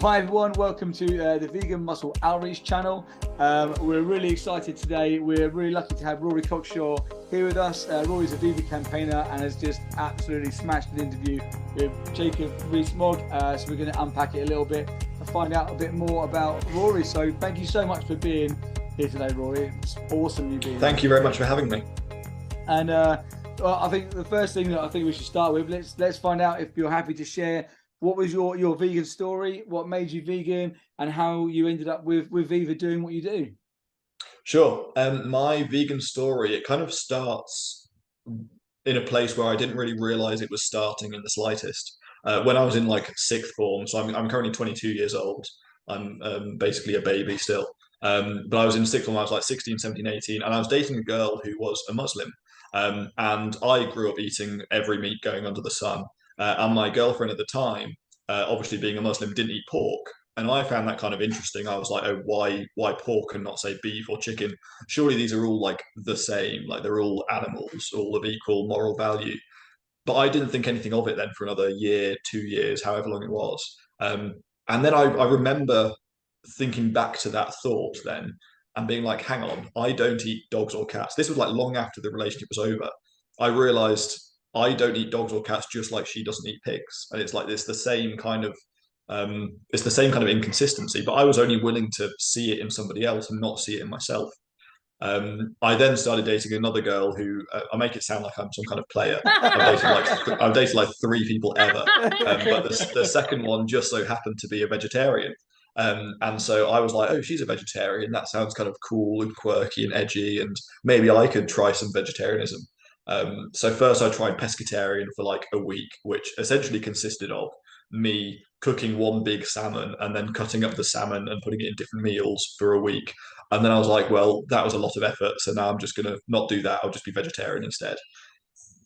Hi everyone, welcome to the Vegan Muscle Outreach channel. We're really excited today. We're really lucky to have Rory Cockshaw here with us. Rory's a Viva campaigner and has just absolutely smashed an interview with Jacob Rees-Mogg. So we're going to unpack it a little bit and find out a bit more about Rory. So thank you so much for being here today, Rory. It's awesome you being here. Thank you very much for having me. And well, I think the first thing that I think we should start with, let's find out if you're happy to share what was your vegan story, what made you vegan, and how you ended up with Viva doing what you do. Sure. My vegan story, it kind of starts in a place where I didn't really realize it was starting in the slightest. When I was in like sixth form, so I'm currently 22 years old. I'm basically a baby still. But I was in sixth form, I was like 16, 17, 18, and I was dating a girl who was a Muslim. And I grew up eating every meat going under the sun. And my girlfriend at the time, obviously being a Muslim, didn't eat pork. And I found that kind of interesting. I was like, oh, why pork and not say beef or chicken? Surely these are all like the same, like they're all animals, all of equal moral value. But I didn't think anything of it then for another year, 2 years, however long it was. And then I remember thinking back to that thought then and being like, hang on, I don't eat dogs or cats. This was like long after the relationship was over. I realized I don't eat dogs or cats just like she doesn't eat pigs. And it's like it's the same kind of inconsistency, but I was only willing to see it in somebody else and not see it in myself. I then started dating another girl who I make it sound like I'm some kind of player. I've dated like three people ever, but the second one just so happened to be a vegetarian. And so I was like, oh, she's a vegetarian. That sounds kind of cool and quirky and edgy, and maybe I could try some vegetarianism. So first I tried pescatarian for like a week, which essentially consisted of me cooking one big salmon and then cutting up the salmon and putting it in different meals for a week. And then I was like, well, that was a lot of effort. So now I'm just going to not do that. I'll just be vegetarian instead.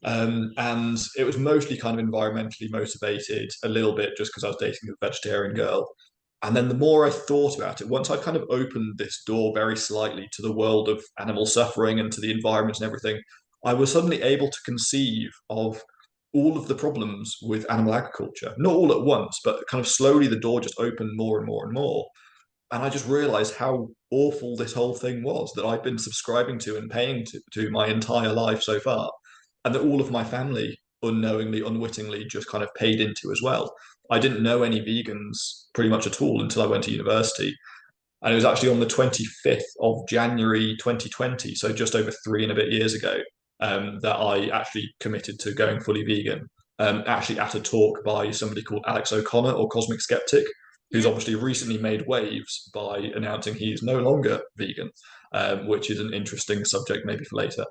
And it was mostly kind of environmentally motivated, a little bit just because I was dating a vegetarian girl. And then the more I thought about it, once I kind of opened this door very slightly to the world of animal suffering and to the environment and everything, I was suddenly able to conceive of all of the problems with animal agriculture. Not all at once, but kind of slowly the door just opened more and more and more. And I just realized how awful this whole thing was that I've been subscribing to and paying to my entire life so far, and that all of my family unknowingly, unwittingly just kind of paid into as well. I didn't know any vegans pretty much at all until I went to university. And it was actually on the 25th of January 2020, so just over 3 and a bit years ago, that I actually committed to going fully vegan. Actually, at a talk by somebody called Alex O'Connor, or Cosmic Skeptic, who's obviously recently made waves by announcing he's no longer vegan, which is an interesting subject maybe for later.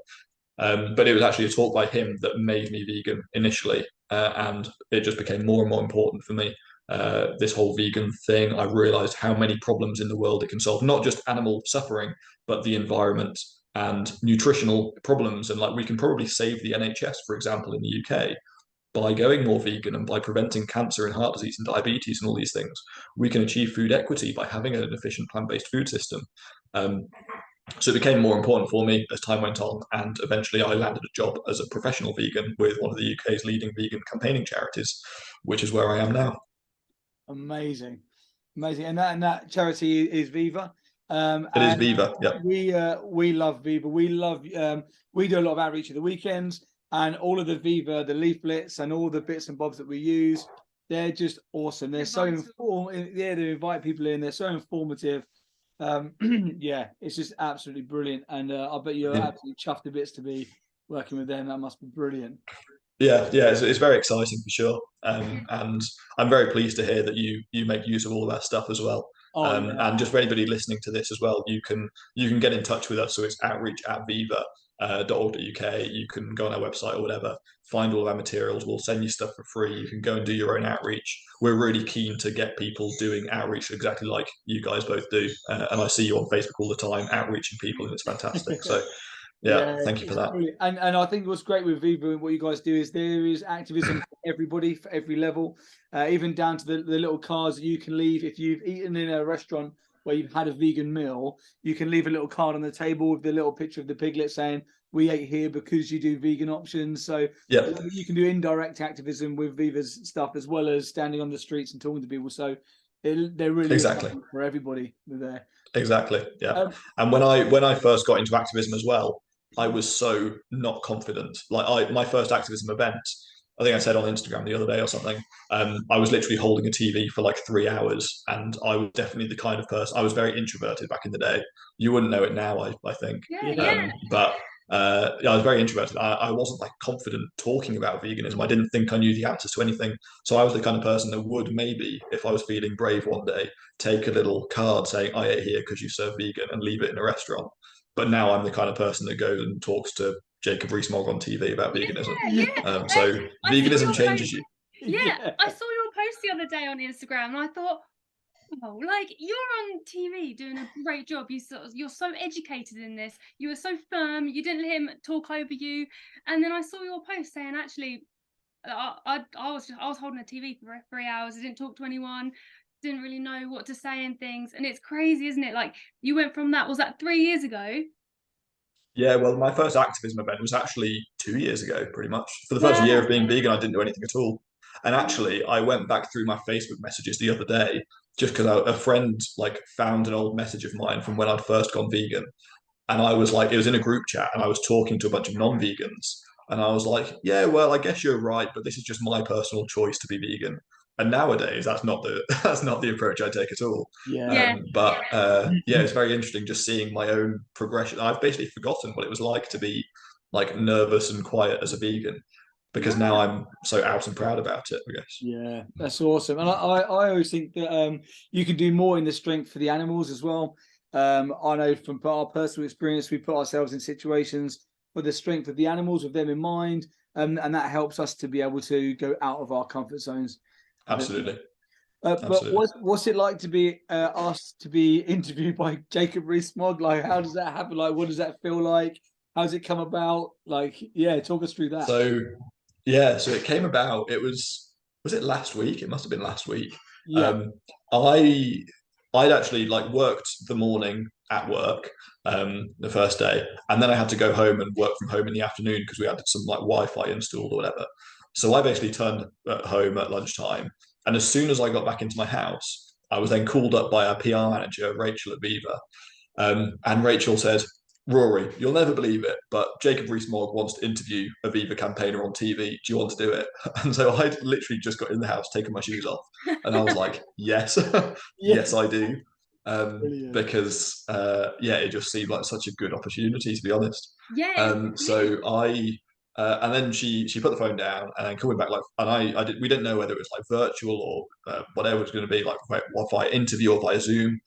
But it was actually a talk by him that made me vegan initially, and it just became more and more important for me. This whole vegan thing, I realized how many problems in the world it can solve, not just animal suffering, but the environment and nutritional problems. And like we can probably save the NHS, for example, in the UK by going more vegan and by preventing cancer and heart disease and diabetes and all these things. We can achieve food equity by having an efficient plant-based food system. So it became more important for me as time went on, and eventually I landed a job as a professional vegan with one of the UK's leading vegan campaigning charities, which is where I am now. Amazing. And that charity is Viva. It is Viva. Yeah. We love Viva. We do a lot of outreach at the weekends, and all of the Viva, the leaflets and all the bits and bobs that we use, they're just awesome. They're so informative. Yeah, they invite people in. They're so informative. Yeah, it's just absolutely brilliant. And I bet you're absolutely chuffed to bits to be working with them. That must be brilliant. Yeah, it's very exciting for sure. And I'm very pleased to hear that you make use of all of that stuff as well. And just for anybody listening to this as well, you can get in touch with us. So it's outreach@viva.org.uk. You can go on our website or whatever, find all of our materials. We'll send you stuff for free. You can go and do your own outreach. We're really keen to get people doing outreach exactly like you guys both do. And I see you on Facebook all the time, outreaching people, and it's fantastic. So yeah, thank you for that. Brilliant. And I think what's great with Viva and what you guys do is there is activism for everybody, for every level, even down to the little cards that you can leave. If you've eaten in a restaurant where you've had a vegan meal, you can leave a little card on the table with the little picture of the piglet saying, we ate here because you do vegan options. So you can do indirect activism with Viva's stuff, as well as standing on the streets and talking to people. So They're really Exactly. for everybody there. Exactly. Yeah. Um, And when I first got into activism as well, I was so not confident. Like my first activism event, I think I said on Instagram the other day or something. I was literally holding a TV for like 3 hours, and I was definitely the kind of person. I was very introverted back in the day. You wouldn't know it now, I think. Yeah. But yeah, I was very introverted. I wasn't like confident talking about veganism. I didn't think I knew the answers to anything. So I was the kind of person that would maybe, if I was feeling brave one day, take a little card saying I ate here because you serve vegan and leave it in a restaurant. But now I'm the kind of person that goes and talks to Jacob Rees-Mogg on TV about veganism. So veganism changes you. Yeah, I saw your post the other day on Instagram, and I thought, oh, like, you're on TV doing a great job. You're so educated in this. You were so firm. You didn't let him talk over you. And then I saw your post saying, actually, I was holding a TV for 3 hours. I didn't talk to anyone. Didn't really know what to say and things. And it's crazy, isn't it? Like, you went from that. Was that 3 years ago? Yeah, well, my first activism event was actually 2 years ago, pretty much. For the first year of being vegan, I didn't do anything at all. And actually, I went back through my Facebook messages the other day just because a friend like found an old message of mine from when I'd first gone vegan. And I was like, it was in a group chat, and I was talking to a bunch of non-vegans. And I was like, yeah, well, I guess you're right, but this is just my personal choice to be vegan. And nowadays, that's not the that's not the approach I take at all. Yeah. Yeah, it's very interesting just seeing my own progression. I've basically forgotten what it was like to be like nervous and quiet as a vegan, because now I'm so out and proud about it, I guess. Yeah, that's awesome. And I always think that you can do more in the strength for the animals as well. I know from our personal experience, we put ourselves in situations for the strength of the animals with them in mind, and that helps us to be able to go out of our comfort zones. Absolutely. But what's it like to be asked to be interviewed by Jacob Rees-Mogg? Like, how does that happen? Like, what does that feel like? How's it come about? Like, yeah, talk us through that. So it came about. Was it last week? It must have been last week. Yeah. I'd actually like worked the morning at work, the first day, and then I had to go home and work from home in the afternoon because we had some like Wi-Fi installed or whatever. So I basically turned at home at lunchtime, and as soon as I got back into my house, I was then called up by our PR manager, Rachel at Viva, and Rachel said, Rory, you'll never believe it, but Jacob Rees-Mogg wants to interview a Viva campaigner on TV. Do you want to do it? And so I literally just got in the house, taken my shoes off, and I was like, yes, yes, I do. Because it just seemed like such a good opportunity, to be honest. So I and then she put the phone down, and then coming back, like, and we didn't know whether it was like virtual or whatever it was going to be, like via interview or via Zoom.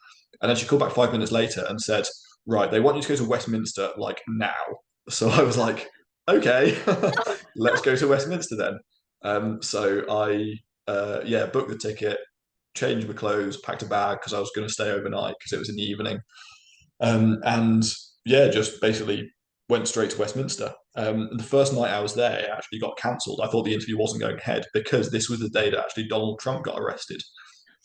And then she called back 5 minutes later and said, right, they want you to go to Westminster like now. So I was like, okay, let's go to Westminster then. So I booked the ticket, changed my clothes, packed a bag because I was going to stay overnight because it was in the evening. And yeah, just basically went straight to Westminster. The first night I was there, it actually got cancelled. I thought the interview wasn't going ahead because this was the day that actually Donald Trump got arrested.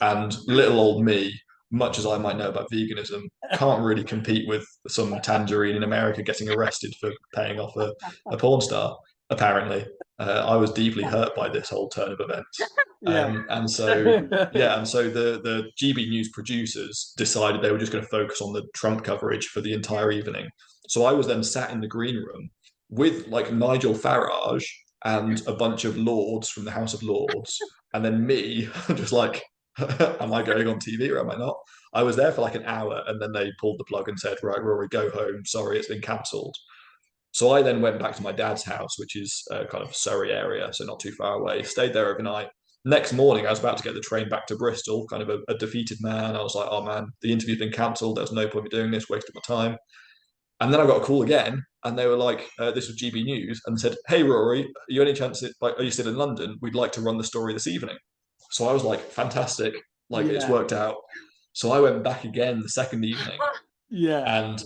And little old me, much as I might know about veganism, can't really compete with some tangerine in America getting arrested for paying off a porn star, apparently. I was deeply hurt by this whole turn of events. And so the GB News producers decided they were just going to focus on the Trump coverage for the entire evening. So I was then sat in the green room with like Nigel Farage and a bunch of lords from the House of Lords, and then me just like, am I going on TV or am I not? I was there for like an hour, and then they pulled the plug and said, right, Rory, go home. Sorry, it's been cancelled. So I then went back to my dad's house, which is kind of Surrey area, so not too far away, stayed there overnight. Next morning, I was about to get the train back to Bristol, kind of a defeated man. I was like, oh man, the interview's been cancelled. There's no point in doing this, wasted my time. And then I got a call again, and they were like, this was GB News, and said, hey, Rory, are you still in London? We'd like to run the story this evening. So I was like, fantastic, like it's worked out. So I went back again the second evening. And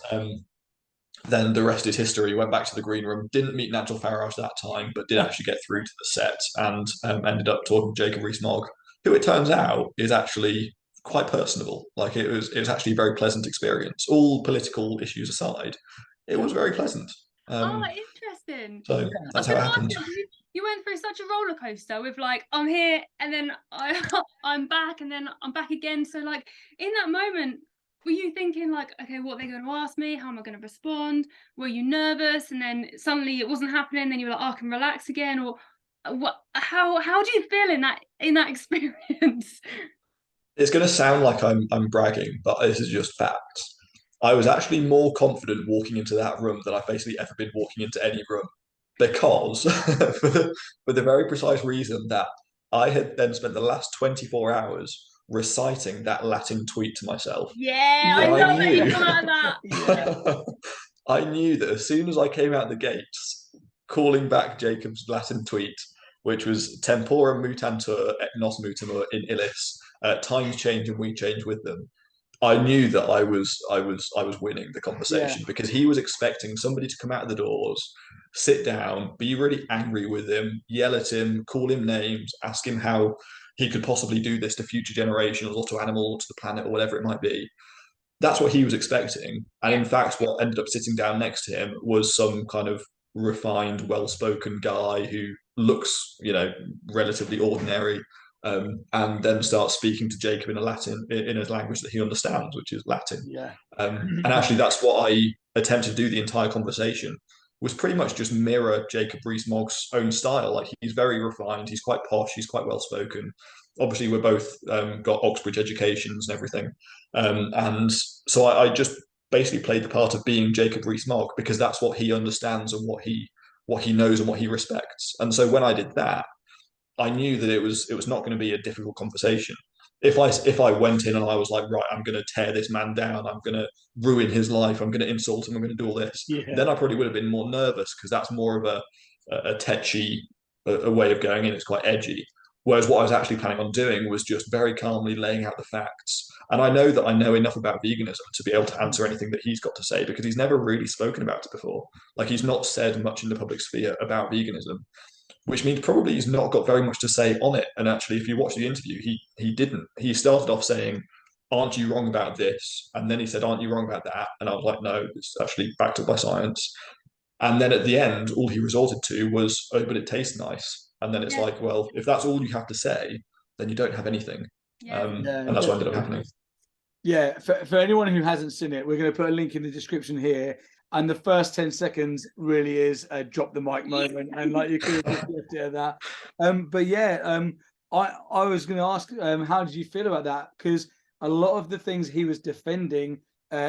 then the rest is history. Went back to the green room, didn't meet Nigel Farage that time, but did actually get through to the set, and ended up talking to Jacob Rees-Mogg, who it turns out is actually quite personable. Like it was actually a very pleasant experience. All political issues aside, it was very pleasant. Interesting. So that's how it happened. you went through such a roller coaster with like, I'm here and then I'm back and then I'm back again. So like in that moment, were you thinking like, okay, what are they going to ask me? How am I going to respond? Were you nervous? And then suddenly it wasn't happening. Then you were like, oh, I can relax again. Or what? How do you feel in that experience? It's going to sound like I'm bragging, but this is just facts. I was actually more confident walking into that room than I've basically ever been walking into any room, because for the very precise reason that I had then spent the last 24 hours reciting that Latin tweet to myself. Yeah, I Yeah. love I that you knew. come out of that. I knew that as soon as I came out the gates, calling back Jacob's Latin tweet, which was "Tempora mutantur et nos mutamur in illis," times change and we change with them. I knew that I was winning the conversation, Yeah. because he was expecting somebody to come out of the doors, sit down, be really angry with him, yell at him, call him names, ask him how he could possibly do this to future generations or to animals, to the planet, or whatever it might be. That's what he was expecting. And in fact, what ended up sitting down next to him was some kind of refined, well-spoken guy who looks, relatively ordinary, and then starts speaking to Jacob in a language that he understands, which is Latin. Yeah. And actually, that's what I attempted to do the entire conversation, was pretty much just mirror Jacob Rees-Mogg's own style. Like, he's very refined, he's quite posh, he's quite well-spoken. Obviously, we're both got Oxbridge educations and everything. And so I just basically played the part of being Jacob Rees-Mogg, because that's what he understands and what he knows and what he respects. And so when I did that, I knew that it was not going to be a difficult conversation. If I went in and I was like, right, I'm going to tear this man down, I'm going to ruin his life, I'm going to insult him, I'm going to do all this, Yeah. then I probably would have been more nervous, because that's more of a tetchy a way of going in. It's quite edgy. Whereas what I was actually planning on doing was just very calmly laying out the facts. And I know that I know enough about veganism to be able to answer anything that he's got to say, because he's never really spoken about it before. Like, he's not said much in the public sphere about veganism, which means probably he's not got very much to say on it. And actually, if you watch the interview, he didn't. He started off saying, "Aren't you wrong about this?" And then he said, "Aren't you wrong about that?" And I was like, "No, it's actually backed up by science." And then at the end, all he resorted to was, "Oh, but it tastes nice." And then it's like, well, if that's all you have to say, then you don't have anything. Yeah. And that's what ended up happening. Yeah, for anyone who hasn't seen it, we're going to put a link in the description here. And the first 10 seconds really is a drop the mic moment. And like, you could have just left it at that. But yeah, I was going to ask, how did you feel about that? Because a lot of the things he was defending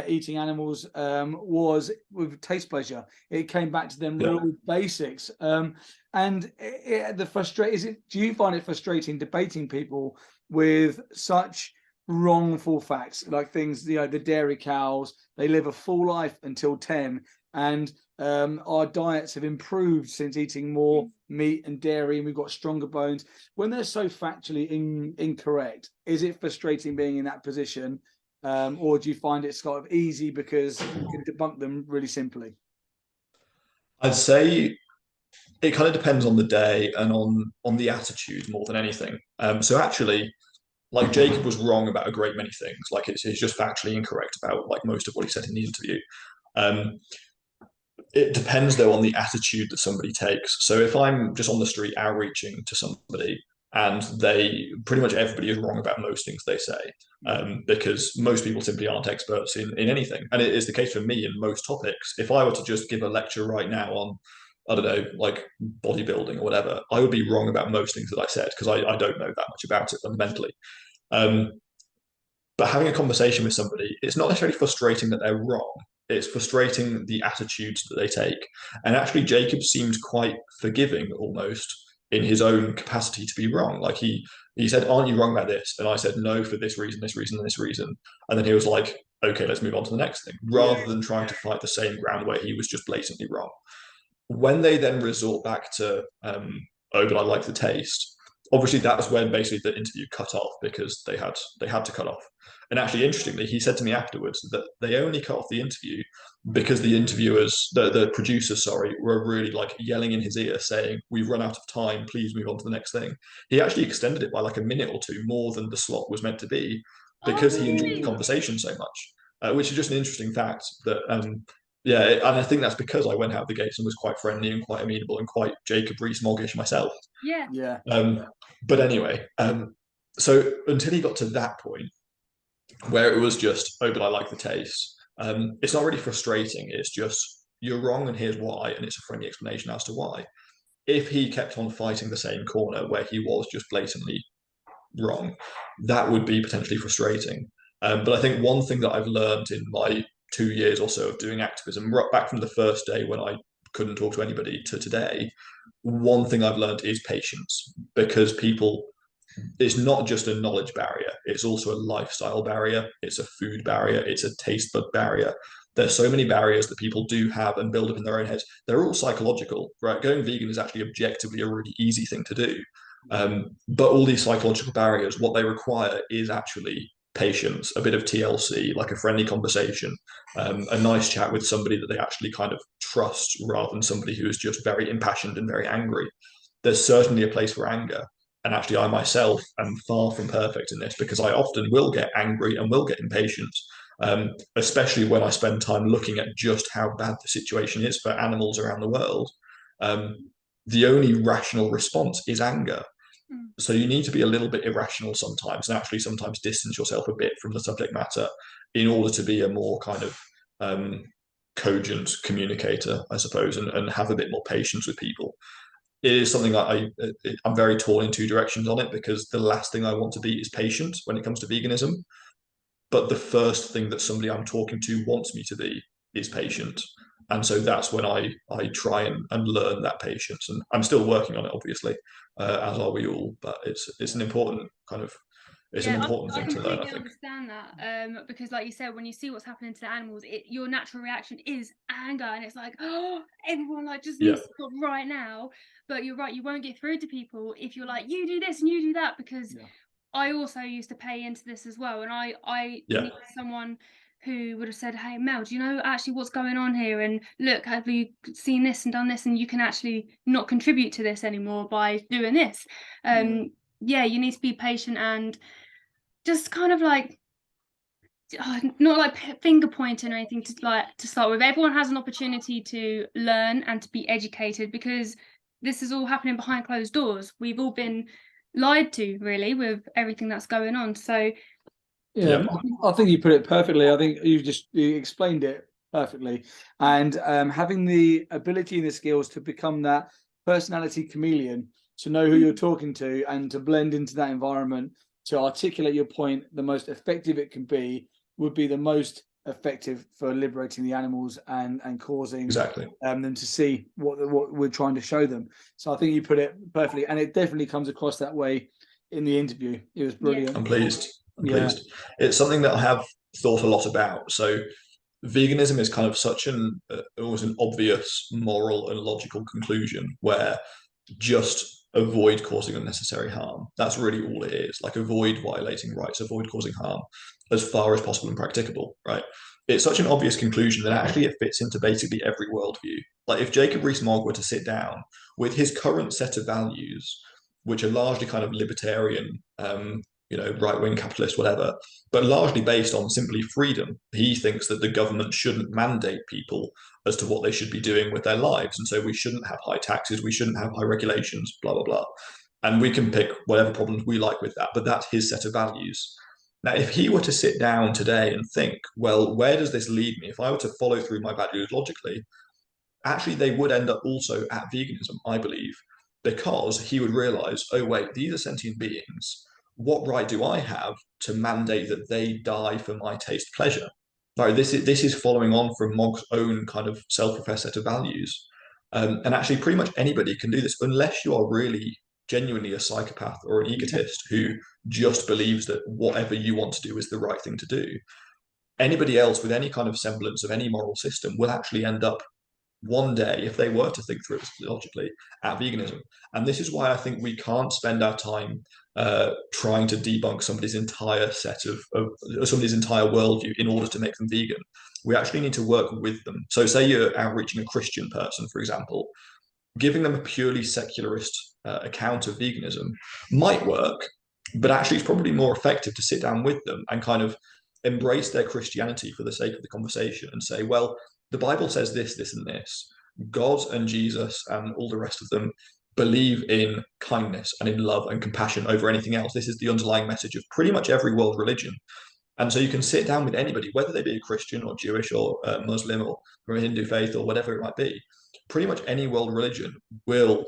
eating animals was with taste pleasure. It came back to them real basics. And do you find it frustrating debating people with such wrongful facts, like things, the dairy cows, they live a full life until 10, and our diets have improved since eating more meat and dairy, and we've got stronger bones? When they're so factually incorrect, is it frustrating being in that position, or do you find it sort of easy because you can debunk them really simply? I'd say it kind of depends on the day and on the attitude more than anything. So actually, like, Jacob was wrong about a great many things. Like, it's just factually incorrect about like most of what he said in the interview. It depends though on the attitude that somebody takes. So if I'm just on the street outreaching to somebody, and pretty much everybody is wrong about most things they say, because most people simply aren't experts in anything. And it is the case for me in most topics. If I were to just give a lecture right now on, I don't know, like bodybuilding or whatever, I would be wrong about most things that I said, because I don't know that much about it fundamentally. But having a conversation with somebody, it's not necessarily frustrating that they're wrong. It's frustrating the attitudes that they take. And actually, Jacob seemed quite forgiving almost in his own capacity to be wrong. Like, he said, "Aren't you wrong about this?" And I said, "No, for this reason, this reason, and this reason." And then he was like, "Okay, let's move on to the next thing," rather than trying to fight the same ground where he was just blatantly wrong. When they then resort back to, "Oh, but I like the taste," obviously that's when basically the interview cut off, because they had to cut off. And actually, interestingly, he said to me afterwards that they only cut off the interview because the producers, sorry, were really like yelling in his ear saying, "We've run out of time, please move on to the next thing." He actually extended it by like a minute or two more than the slot was meant to be, because he enjoyed the conversation so much, which is just an interesting fact that Yeah, and I think that's because I went out the gates and was quite friendly and quite amenable and quite Jacob Rees-Moggish myself. Yeah. Yeah. But anyway, so until he got to that point where it was just, oh, but I like the taste. It's not really frustrating. It's just, you're wrong and here's why, and it's a friendly explanation as to why. If he kept on fighting the same corner where he was just blatantly wrong, that would be potentially frustrating. But I think one thing that I've learned in my 2 years or so of doing activism, right back from the first day when I couldn't talk to anybody to today, one thing I've learned is patience, because people, it's not just a knowledge barrier, it's also a lifestyle barrier, it's a food barrier, it's a taste bud barrier. There's so many barriers that people do have and build up in their own heads. They're all psychological, right? Going vegan is actually objectively a really easy thing to do. But all these psychological barriers, what they require is actually patience, a bit of TLC, like a friendly conversation, a nice chat with somebody that they actually kind of trust rather than somebody who is just very impassioned and very angry. There's certainly a place for anger. And actually, I myself am far from perfect in this because I often will get angry and will get impatient, especially when I spend time looking at just how bad the situation is for animals around the world. Um, the only rational response is anger. So you need to be a little bit irrational sometimes and actually sometimes distance yourself a bit from the subject matter in order to be a more kind of cogent communicator, I suppose, and have a bit more patience with people. It is something I'm very torn in two directions on it, because the last thing I want to be is patient when it comes to veganism. But the first thing that somebody I'm talking to wants me to be is patient. And so that's when I try and learn that patience. And I'm still working on it, obviously, as are we all. But it's an important kind of, it's an important thing to learn, I think. I understand that, because like you said, when you see what's happening to the animals, your natural reaction is anger, and it's like, oh, everyone like just needs to stop right now. But you're right, you won't get through to people if you're like, you do this and you do that, because I also used to pay into this as well, and I need someone who would have said, hey Mel, do you know actually what's going on here, and look, have you seen this and done this, and you can actually not contribute to this anymore by doing this. Yeah, you need to be patient and just kind of like, not like finger pointing or anything to start with. Everyone has an opportunity to learn and to be educated, because this is all happening behind closed doors. We've all been lied to, really, with everything that's going on. So yeah, I think you put it perfectly. I think you explained it perfectly. And having the ability and the skills to become that personality chameleon, to know who you're talking to and to blend into that environment, to articulate your point the most effective it can be, would be the most effective for liberating the animals and causing them to see what we're trying to show them. So I think you put it perfectly, and it definitely comes across that way in the interview. It was brilliant. I'm pleased. It's something that I have thought a lot about. So veganism is kind of such almost an obvious moral and logical conclusion, where just avoid causing unnecessary harm. That's really all it is. Like, avoid violating rights, avoid causing harm as far as possible and practicable, right? It's such an obvious conclusion that actually it fits into basically every worldview. Like, if Jacob Rees-Mogg were to sit down with his current set of values, which are largely kind of libertarian, right-wing capitalist, whatever, but largely based on simply freedom. He thinks that the government shouldn't mandate people as to what they should be doing with their lives. And so we shouldn't have high taxes, we shouldn't have high regulations, blah, blah, blah. And we can pick whatever problems we like with that, but that's his set of values. Now, if he were to sit down today and think, well, where does this lead me? If I were to follow through my values logically, actually they would end up also at veganism, I believe, because he would realize, oh, wait, these are sentient beings. What right do I have to mandate that they die for my taste pleasure? No, this is following on from Mogg's own kind of self-professed set of values. And actually, pretty much anybody can do this, unless you are really genuinely a psychopath or an egotist who just believes that whatever you want to do is the right thing to do. Anybody else with any kind of semblance of any moral system will actually end up one day, if they were to think through it logically, at veganism. And this is why I think we can't spend our time trying to debunk somebody's entire set of somebody's entire worldview in order to make them vegan. We actually need to work with them. So say you're outreaching a Christian person, for example, giving them a purely secularist account of veganism might work, but actually it's probably more effective to sit down with them and kind of embrace their Christianity for the sake of the conversation and say, well, the Bible says this, this, and this. God and Jesus and all the rest of them believe in kindness and in love and compassion over anything else. This is the underlying message of pretty much every world religion. And so you can sit down with anybody, whether they be a Christian or Jewish or Muslim or from a Hindu faith or whatever it might be. Pretty much any world religion will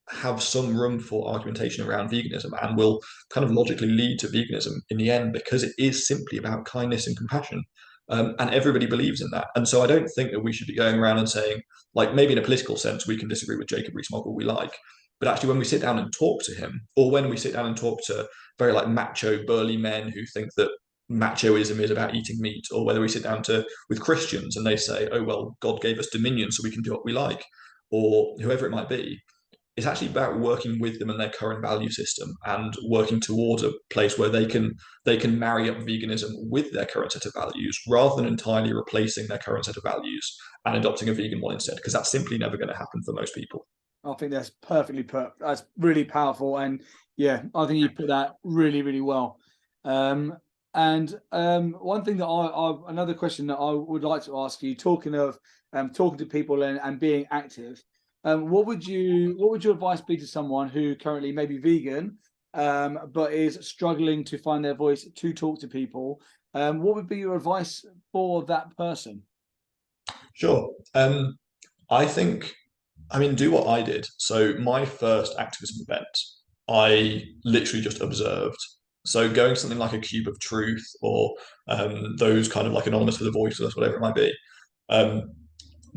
have some room for argumentation around veganism and will kind of logically lead to veganism in the end, because it is simply about kindness and compassion. And everybody believes in that. And so I don't think that we should be going around and saying, like, maybe in a political sense, we can disagree with Jacob Rees-Mogg all we like. But actually, when we sit down and talk to him, or when we sit down and talk to very like macho, burly men who think that machoism is about eating meat, or whether we sit down with Christians and they say, oh, well, God gave us dominion so we can do what we like, or whoever it might be, it's actually about working with them and their current value system and working towards a place where they can marry up veganism with their current set of values, rather than entirely replacing their current set of values and adopting a vegan one instead, because that's simply never going to happen for most people. I think that's perfectly put. That's really powerful, and yeah, I think you put that really, really well. One thing that another question that I would like to ask you, talking of talking to people and being active, what would your advice be to someone who currently may be vegan, but is struggling to find their voice to talk to people? What would be your advice for that person? Sure. Do what I did. So my first activism event, I literally just observed. So going to something like a Cube of Truth, or those kind of like Anonymous for the Voiceless, whatever it might be,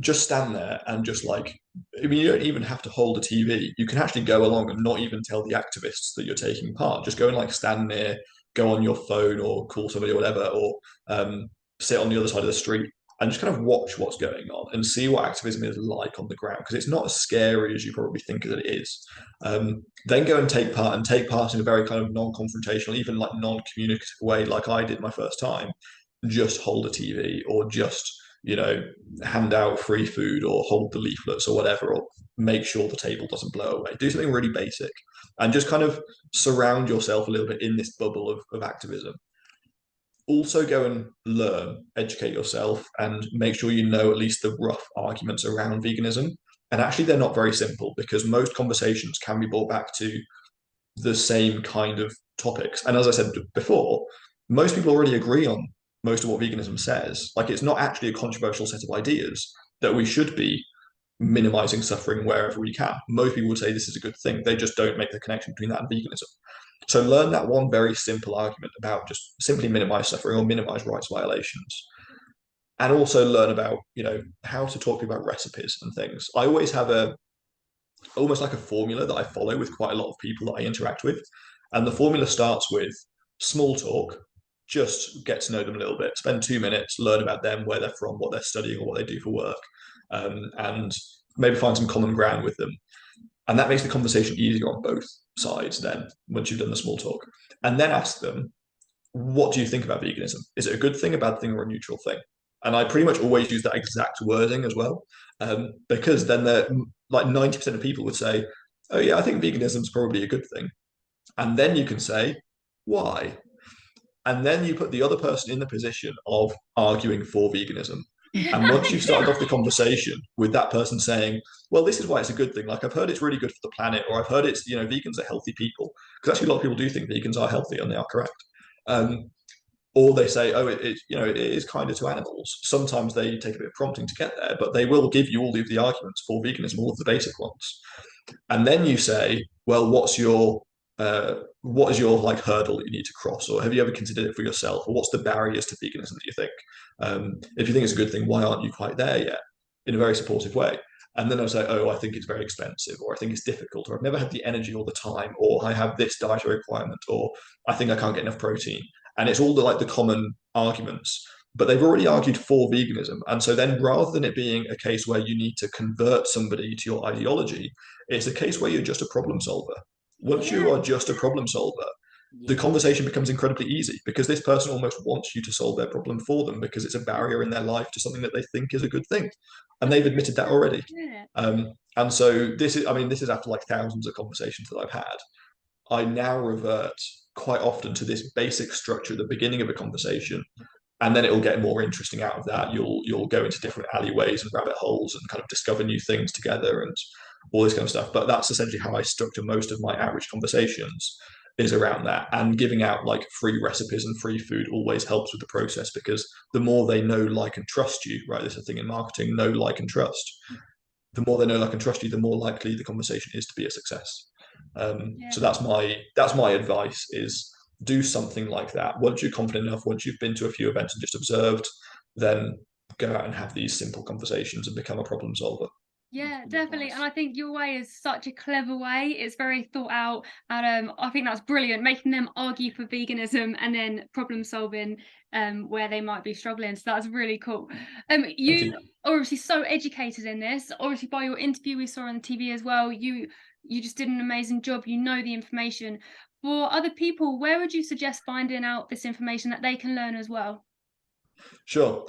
just stand there and just like, you don't even have to hold a TV. You can actually go along and not even tell the activists that you're taking part. Just go and like stand near, go on your phone or call somebody or whatever, or sit on the other side of the street and just kind of watch what's going on and see what activism is like on the ground, because it's not as scary as you probably think that it is. Then go and take part in a very kind of non-confrontational, even like non-communicative way, like I did my first time. Just hold a TV, or just, hand out free food, or hold the leaflets or whatever, or make sure the table doesn't blow away. Do something really basic and just kind of surround yourself a little bit in this bubble of activism. Also go and learn, educate yourself, and make sure you know at least the rough arguments around veganism. And actually, they're not very simple, because most conversations can be brought back to the same kind of topics. And as I said before, most people already agree on most of what veganism says. Like, it's not actually a controversial set of ideas that we should be minimizing suffering wherever we can. Most people would say this is a good thing. They just don't make the connection between that and veganism. So learn that one very simple argument about just simply minimize suffering or minimize rights violations. And also learn about, how to talk about recipes and things. I always have almost like a formula that I follow with quite a lot of people that I interact with. And the formula starts with small talk, just get to know them a little bit, spend 2 minutes, learn about them, where they're from, what they're studying, or what they do for work, and maybe find some common ground with them. And that makes the conversation easier on both sides then, once you've done the small talk. And then ask them, what do you think about veganism? Is it a good thing, a bad thing, or a neutral thing? And I pretty much always use that exact wording as well, because then like 90% of people would say, oh yeah, I think veganism is probably a good thing. And then you can say, why? And then you put the other person in the position of arguing for veganism. And once you've started off the conversation with that person saying, well, this is why it's a good thing. Like, I've heard it's really good for the planet, or I've heard it's, vegans are healthy people. Because actually a lot of people do think vegans are healthy, and they are correct. Or they say, oh, it is kinder to animals. Sometimes they take a bit of prompting to get there, but they will give you all of the arguments for veganism, all of the basic ones. And then you say, well, what is your like hurdle that you need to cross, or have you ever considered it for yourself, or what's the barriers to veganism that you think? If you think it's a good thing, why aren't you quite there yet? In a very supportive way. And then I'll say, oh, I think it's very expensive, or I think it's difficult, or I've never had the energy all the time, or I have this dietary requirement, or I think I can't get enough protein. And it's all the common arguments, but they've already argued for veganism. And so then, rather than it being a case where you need to convert somebody to your ideology, it's a case where you're just a problem solver. Once you are just a problem solver, the conversation becomes incredibly easy, because this person almost wants you to solve their problem for them, because it's a barrier in their life to something that they think is a good thing. And they've admitted that already. And so this is after like thousands of conversations that I've had. I now revert quite often to this basic structure at the beginning of a conversation, and then it will get more interesting out of that. You'll go into different alleyways and rabbit holes and kind of discover new things together and all this kind of stuff. But that's essentially how I structure most of my outreach conversations, is around that. And giving out like free recipes and free food always helps with the process, because the more they know, like, and trust you, right? There's a thing in marketing: know, like, and trust. The more they know, like, and trust you, the more likely the conversation is to be a success. So that's my advice: is do something like that. Once you're confident enough, once you've been to a few events and just observed, then go out and have these simple conversations and become a problem solver. Yeah, definitely. And I think your way is such a clever way. It's very thought out. And I think that's brilliant, making them argue for veganism and then problem solving where they might be struggling. So that's really cool. You are obviously so educated in this. Obviously, by your interview we saw on TV as well, you just did an amazing job. You know the information. For other people, where would you suggest finding out this information that they can learn as well? Sure.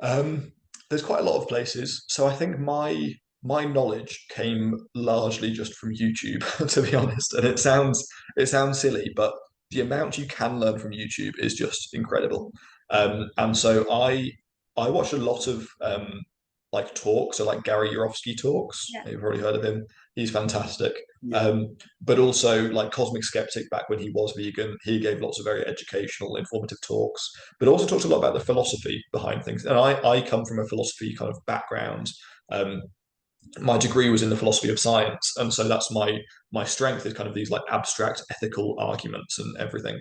There's quite a lot of places. So I think my knowledge came largely just from YouTube, to be honest. And it sounds silly, but the amount you can learn from YouTube is just incredible. And so I watched a lot of like talks, so like Gary Yourofsky talks. Yeah. You've already heard of him. He's fantastic. Yeah. But also like Cosmic Skeptic, back when he was vegan, he gave lots of very educational, informative talks, but also talks a lot about the philosophy behind things. And I come from a philosophy kind of background. My degree was in the philosophy of science, and so that's my strength, is kind of these like abstract ethical arguments and everything.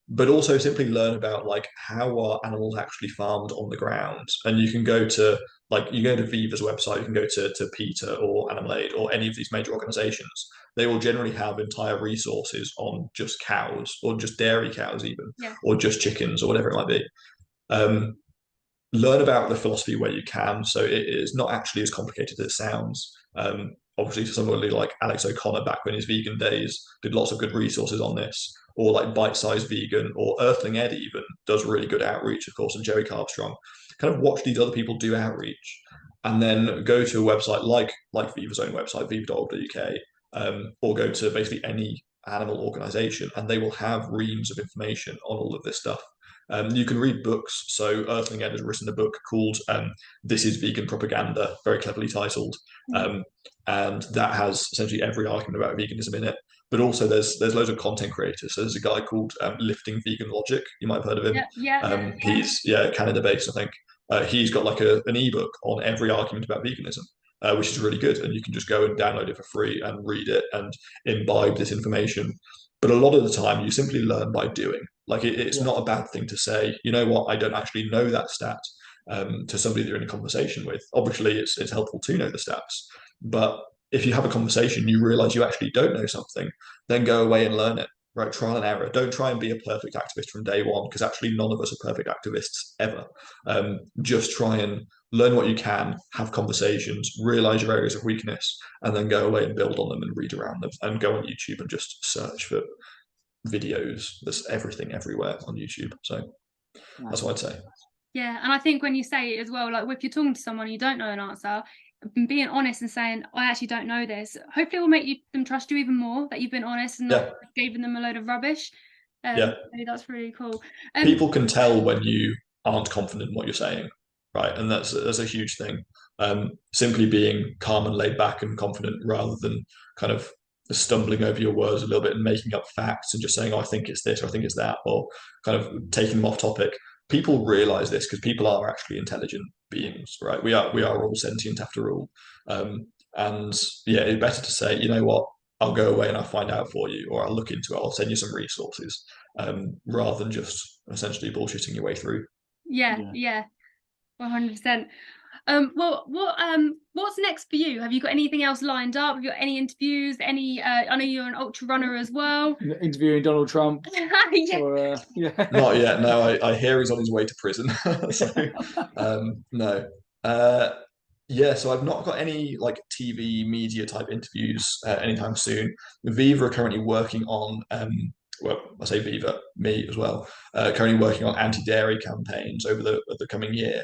But also simply learn about like how are animals actually farmed on the ground. And you can go to Viva's website, you can go to PETA or Animal Aid or any of these major organizations. They will generally have entire resources on just cows, or just dairy cows even, or just chickens, or whatever it might be. Learn about the philosophy where you can. So it is not actually as complicated as it sounds. Obviously, somebody like Alex O'Connor, back in his vegan days, did lots of good resources on this, or like Bite Size Vegan, or Earthling Ed even does really good outreach, of course, and Jerry Carbstrong. Kind of watch these other people do outreach, and then go to a website like Viva's own website, viva.org.uk, or go to basically any animal organization, and they will have reams of information on all of this stuff. You can read books. So Earthling Ed has written a book called "This is Vegan Propaganda," very cleverly titled, and that has essentially every argument about veganism in it. But also there's loads of content creators. So there's a guy called Lifting Vegan Logic. You might have heard of him. He's Canada based, I think. He's got like an ebook on every argument about veganism, which is really good. And you can just go and download it for free and read it and imbibe this information. But a lot of the time, you simply learn by doing. Like it's not a bad thing to say, you know what, I don't actually know that stat, to somebody that you're in a conversation with. Obviously, it's helpful to know the stats. But if you have a conversation, you realize you actually don't know something, then go away and learn it. Right, trial and error. Don't try and be a perfect activist from day one, because actually none of us are perfect activists ever. Just try and learn what you can, have conversations, realize your areas of weakness, and then go away and build on them and read around them, and go on YouTube and just search for videos. There's everything everywhere on YouTube. So that's what I'd say. Yeah, and I think when you say it as well, like if you're talking to someone and you don't know an answer, being honest and saying, I actually don't know this, hopefully it will make them trust you even more, that you've been honest and not given them a load of rubbish. That's really cool. People can tell when you aren't confident in what you're saying, right? And that's a huge thing. Simply being calm and laid back and confident, rather than kind of stumbling over your words a little bit and making up facts and just saying, oh, I think it's this, or I think it's that, or kind of taking them off topic. People realize this because people are actually intelligent beings, right? We are all sentient after all. And it's better to say, you know what, I'll go away and I'll find out for you, or I'll look into it, I'll send you some resources, rather than just essentially bullshitting your way through. 100%. Well, what's next for you? Have you got anything else lined up? Have you got any interviews? I know you're an ultra runner as well. Interviewing Donald Trump. Not yet. No, I hear he's on his way to prison. So, no. So I've not got any like TV media type interviews anytime soon. Viva are currently working on well, I say Viva, me as well, currently working on anti-dairy campaigns over the coming year.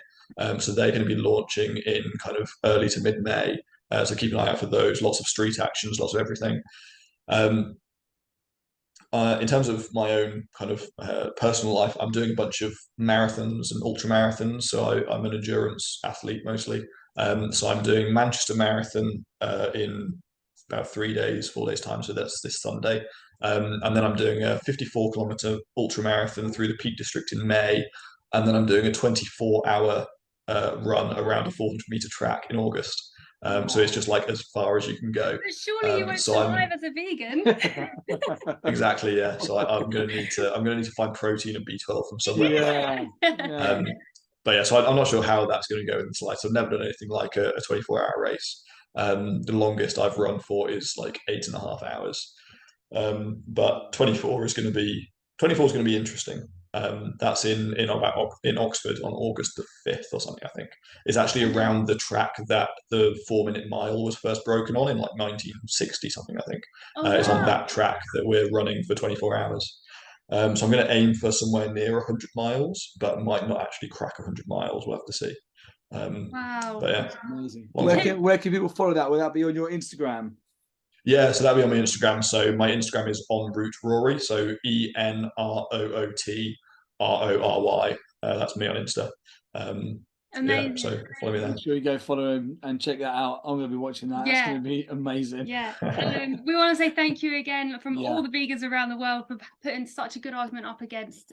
So they're going to be launching in kind of early to mid-May. So keep an eye out for those. Lots of street actions, lots of everything. in terms of my own kind of personal life, I'm doing a bunch of marathons and ultra marathons. So I'm an endurance athlete mostly. So I'm doing Manchester Marathon in about 4 days time. So that's this Sunday. And then I'm doing a 54-kilometer ultra marathon through the Peak District in May. And then I'm doing a 24-hour run around a 400-meter track in August. So it's just like as far as you can go. But surely you won't survive as a vegan. Exactly, yeah. So I'm going to need to find protein and B12 from somewhere. Yeah. But yeah, so I'm not sure how that's going to go in this life. So I've never done anything like a 24-hour race. The longest I've run for is like 8.5 hours. But 24 is going to be interesting. That's in Oxford on August the 5th or something, I think. It's actually around the track that the 4-minute mile was first broken on in like 1960 something, I think. It's on that track that we're running for 24 hours. So I'm going to aim for somewhere near 100 miles, but might not actually crack 100 miles. We'll have to see. Wow. But yeah. That's amazing. Long Where can people follow that? Will that be on your Instagram? Yeah, so that'll be on my Instagram. So my Instagram is enroute_Rory. So ENROOTRORY. That's me on Insta. Amazing. Yeah, so follow me there. Make sure you go follow him and check that out. I'm going to be watching that. Yeah. It's going to be amazing. Yeah. And we want to say thank you again from all the vegans around the world for putting such a good argument up against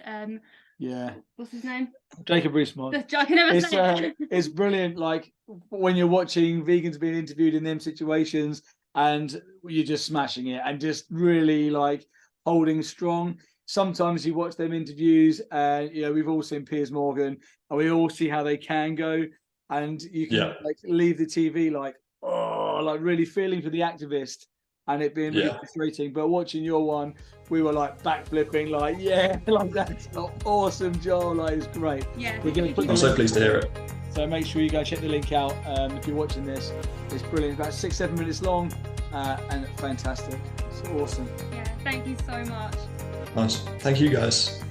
what's his name? Jacob Rees-Mogg. I can never say it. It's brilliant. Like when you're watching vegans being interviewed in them situations and you're just smashing it and just really like holding strong. Sometimes you watch them interviews and we've all seen Piers Morgan and we all see how they can go, and you can like leave the TV like really feeling for the activist and it being really frustrating. But watching your one, we were like backflipping, like like that's awesome, Joel. Like it's great. Yeah. We're gonna put I'm so pleased to hear it. So make sure you go check the link out if you're watching this. It's brilliant. It's about 6-7 minutes long and fantastic. It's awesome. Yeah. Thank you so much. Nice. Thank you guys.